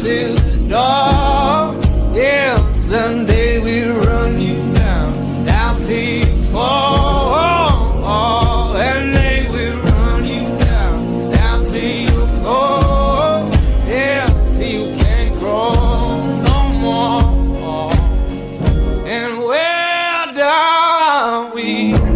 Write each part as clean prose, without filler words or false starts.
till the dawn. Yeah, someday we run you down, down till you fall. And they will run you down, down till you go. Yeah, till you can't grow no more. And where down we go.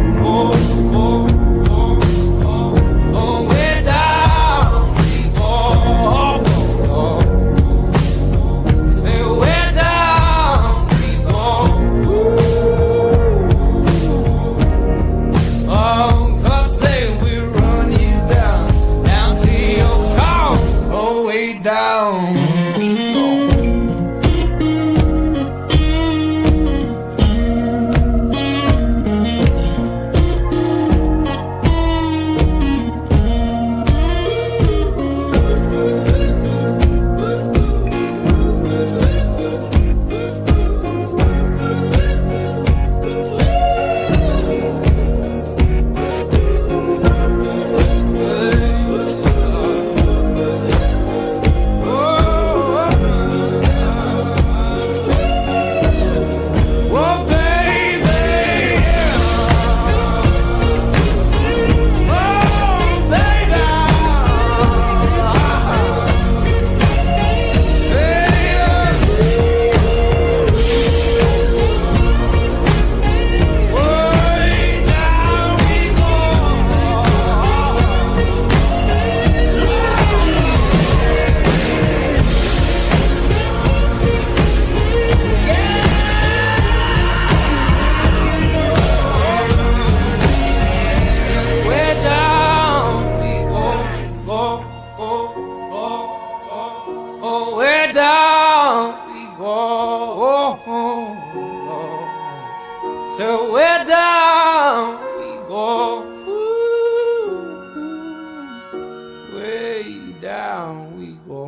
So we're down we go, ooh, way down we go.